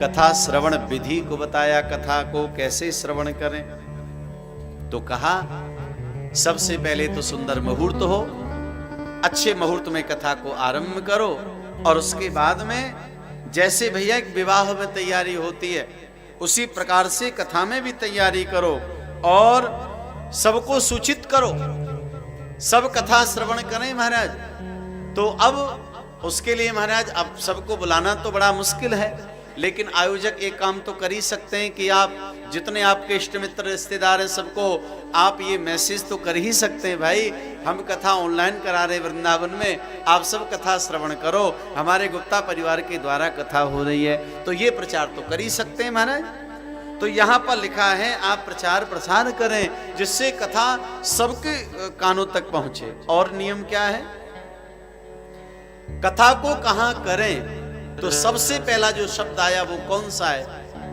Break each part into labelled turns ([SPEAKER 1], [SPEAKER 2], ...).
[SPEAKER 1] कथा श्रवण विधि को बताया, कथा को कैसे श्रवण करें। तो कहा सबसे पहले तो सुंदर मुहूर्त हो, अच्छे मुहूर्त में कथा को आरंभ करो और उसके बाद में जैसे भैया एक विवाह में तैयारी होती है उसी प्रकार से कथा में भी तैयारी करो और सबको सूचित करो, सब कथा श्रवण करें महाराज। तो अब उसके लिए महाराज अब सबको बुलाना तो बड़ा मुश्किल है, लेकिन आयोजक एक काम तो कर ही सकते हैं कि आप जितने आपके इष्ट मित्र रिश्तेदार हैं सबको आप ये मैसेज तो कर ही सकते हैं, भाई हम कथा ऑनलाइन करा रहे वृंदावन में, आप सब कथा श्रवण करो, हमारे गुप्ता परिवार के द्वारा कथा हो रही है। तो ये प्रचार तो कर ही सकते हैं महाराज। तो यहाँ पर लिखा है आप प्रचार प्रसार करें जिससे कथा सबके कानों तक पहुंचे। और नियम क्या है, कथा को कहां करें, तो सबसे पहला जो शब्द आया वो कौन सा है,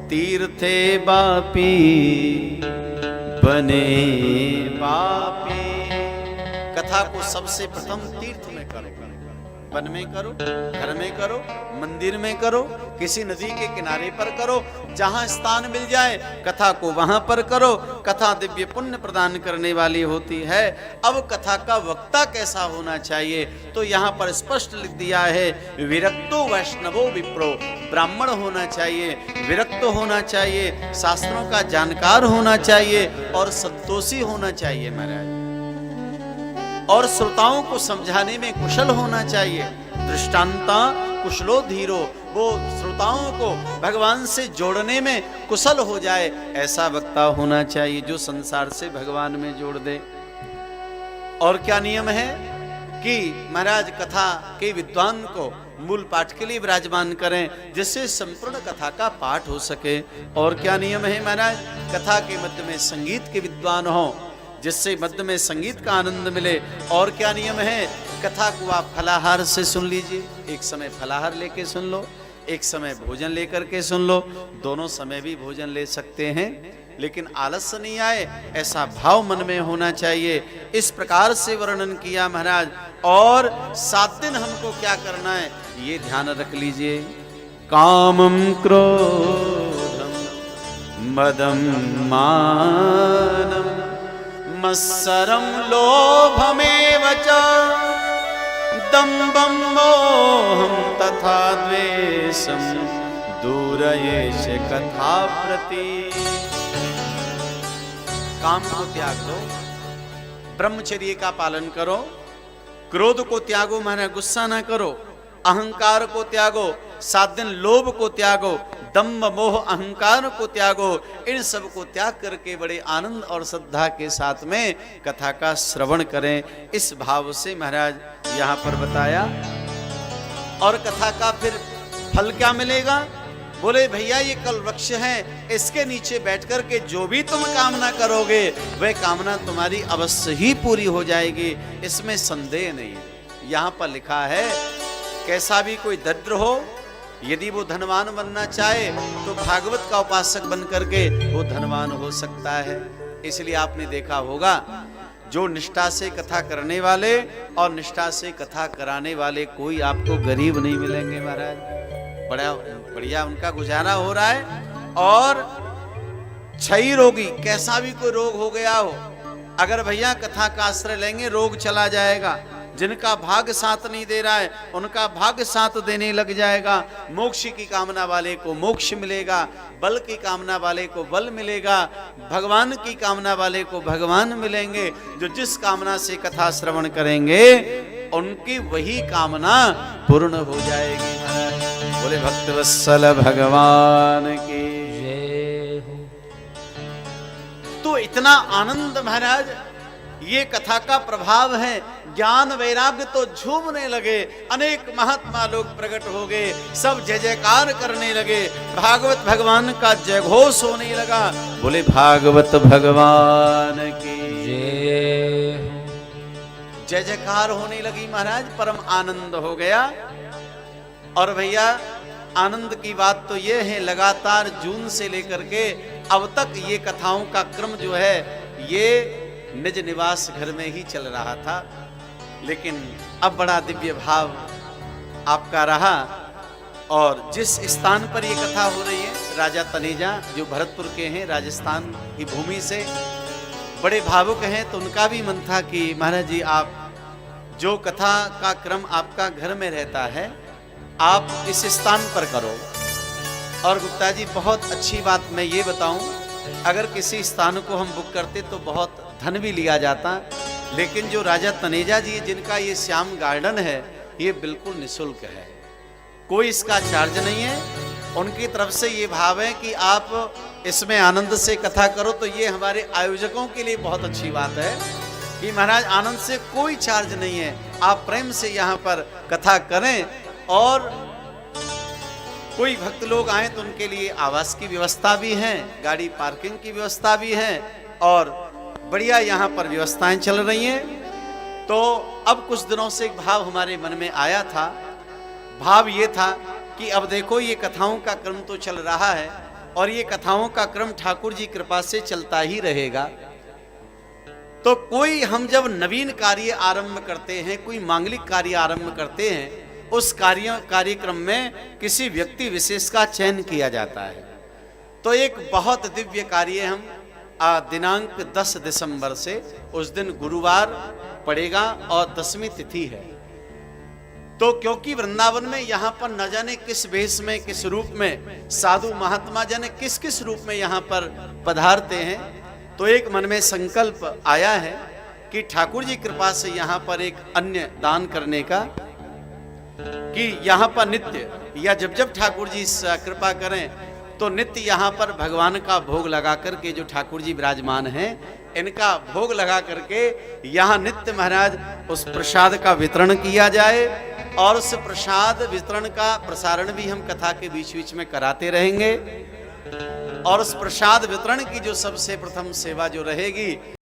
[SPEAKER 1] तीर्थे बापी बने बापी। कथा को सबसे प्रथम तीर्थ में करो, वन में करो, घर में करो, मंदिर में करो, किसी नदी के किनारे पर करो, जहां स्थान मिल जाए कथा को वहां पर करो। कथा दिव्य पुण्य प्रदान करने वाली होती है। अब कथा का वक्ता कैसा होना चाहिए, तो यहाँ पर स्पष्ट लिख दिया है, विरक्तो वैष्णवो विप्रो, ब्राह्मण होना चाहिए, विरक्त होना चाहिए, शास्त्रों का जानकार होना चाहिए और संतोषी होना चाहिए महाराज, और श्रोताओं को समझाने में कुशल होना चाहिए। दृष्टांता कुशलो धीरो, वो श्रोताओं को भगवान से जोड़ने में कुशल हो जाए, ऐसा वक्ता होना चाहिए जो संसार से भगवान में जोड़ दे। और क्या नियम है कि महाराज कथा के विद्वान को मूल पाठ के लिए विराजमान करें जिससे संपूर्ण कथा का पाठ हो सके। और क्या नियम है महाराज, कथा के मध्य में संगीत के विद्वान हो जिससे मध्य में संगीत का आनंद मिले। और क्या नियम है, कथा को आप फलाहार से सुन लीजिए, एक समय फलाहार लेके सुन लो, एक समय भोजन लेकर के सुन लो, दोनों समय भी भोजन ले सकते हैं, लेकिन आलस्य नहीं आए ऐसा भाव मन में होना चाहिए। इस प्रकार से वर्णन किया महाराज। और 7 दिन हमको क्या करना है ये ध्यान रख लीजिए, कामम क्रोधम मदम मानम मत्सरम लोभमेव च दम्भं मोहं तथा द्वेषं दूरयेष कथा प्रति। काम को त्याग दो, ब्रह्मचर्य का पालन करो, क्रोध को त्यागो माने गुस्सा ना करो, अहंकार को त्यागो, 7 दिन लोभ को त्यागो, दम्भ मोह अहंकार को त्यागो, इन सब को त्याग करके बड़े आनंद और श्रद्धा के साथ में कथा का श्रवण करें। इस भाव से महाराज यहाँ पर बताया। और कथा का फिर फल क्या मिलेगा, बोले भैया ये कल वृक्ष है, इसके नीचे बैठ कर के जो भी तुम कामना करोगे वह कामना तुम्हारी अवश्य ही पूरी हो जाएगी, इसमें संदेह नहीं है। यहाँ पर लिखा है कैसा भी कोई दरिद्र हो, यदि वो धनवान बनना चाहे तो भागवत का उपासक बन करके वो धनवान हो सकता है। इसलिए आपने देखा होगा जो निष्ठा से कथा करने वाले और निष्ठा से कथा कराने वाले कोई आपको गरीब नहीं मिलेंगे महाराज, बड़ा बढ़िया उनका गुजारा हो रहा है। और क्षयी रोगी, कैसा भी कोई रोग हो गया हो, अगर भैया कथा का आश्रय लेंगे रोग चला जाएगा। जिनका भाग्य साथ नहीं दे रहा है उनका भाग्य साथ देने लग जाएगा। मोक्ष की कामना वाले को मोक्ष मिलेगा, बल की कामना वाले को बल मिलेगा, भगवान की कामना वाले को भगवान मिलेंगे। जो जिस कामना से कथा श्रवण करेंगे उनकी वही कामना पूर्ण हो जाएगी। बोले भक्तवत्सल भगवान की जय हो। तो इतना आनंद महाराज, ये कथा का प्रभाव है। ज्ञान वैराग्य तो झूमने लगे, अनेक महात्मा लोग प्रकट हो गए, सब जय जयकार करने लगे, भागवत भगवान का जय घोष होने लगा। बोले भागवत भगवान की जय। जय जयकार होने लगी महाराज, परम आनंद हो गया। और भैया आनंद की बात तो ये है, लगातार जून से लेकर के अब तक ये कथाओं का क्रम जो है ये निज निवास घर में ही चल रहा था, लेकिन अब बड़ा दिव्य भाव आपका रहा और जिस स्थान पर ये कथा हो रही है, राजा तनेजा जो भरतपुर के हैं, राजस्थान की भूमि से बड़े भावुक हैं, तो उनका भी मन था कि महाराज जी आप जो कथा का क्रम आपका घर में रहता है आप इस स्थान पर करो। और गुप्ता जी बहुत अच्छी बात मैं ये बताऊं, अगर किसी स्थान को हम बुक करते तो बहुत धन भी लिया जाता, लेकिन जो राजा तनेजा जी जिनका ये श्याम गार्डन है ये बिल्कुल निःशुल्क है, कोई इसका चार्ज नहीं है। उनकी तरफ से ये भाव है कि आप इसमें आनंद से कथा करो, तो ये हमारे आयोजकों के लिए बहुत अच्छी बात है कि महाराज आनंद से कोई चार्ज नहीं है, आप प्रेम से यहाँ पर कथा करें। और कोई भक्त लोग आए तो उनके लिए आवास की व्यवस्था भी है, गाड़ी पार्किंग की व्यवस्था भी है और बढ़िया यहाँ पर व्यवस्थाएं चल रही हैं। तो अब कुछ दिनों से एक भाव हमारे मन में आया था, भाव ये था कि अब देखो ये कथाओं का क्रम तो चल रहा है और ये कथाओं का क्रम ठाकुर जी कृपा से चलता ही रहेगा। तो कोई हम जब नवीन कार्य आरंभ करते हैं, कोई मांगलिक कार्य आरंभ करते हैं, उस कार्यक्रम में किसी व्यक्ति विशेष का चयन किया जाता है। तो एक बहुत दिव्य कार्य हम दिनांक 10 दिसंबर से, उस दिन गुरुवार पड़ेगा और 10वीं तिथि है। तो क्योंकि वृंदावन में यहाँ पर न जाने किस वेश में, किस रूप में साधु महात्मा जाने किस किस रूप में यहाँ पर पधारते हैं, तो एक मन में संकल्प आया है कि ठाकुर जी कृपा से यहाँ पर एक अन्य दान करने का, कि यहाँ पर नित्य या जब जब ठाकुर जी कृपा करें तो नित्य यहाँ पर भगवान का भोग लगा करके, जो ठाकुर जी विराजमान हैं इनका भोग लगा करके यहाँ नित्य महाराज उस प्रसाद का वितरण किया जाए। और उस प्रसाद वितरण का प्रसारण भी हम कथा के बीच बीच में कराते रहेंगे। और उस प्रसाद वितरण की जो सबसे प्रथम सेवा जो रहेगी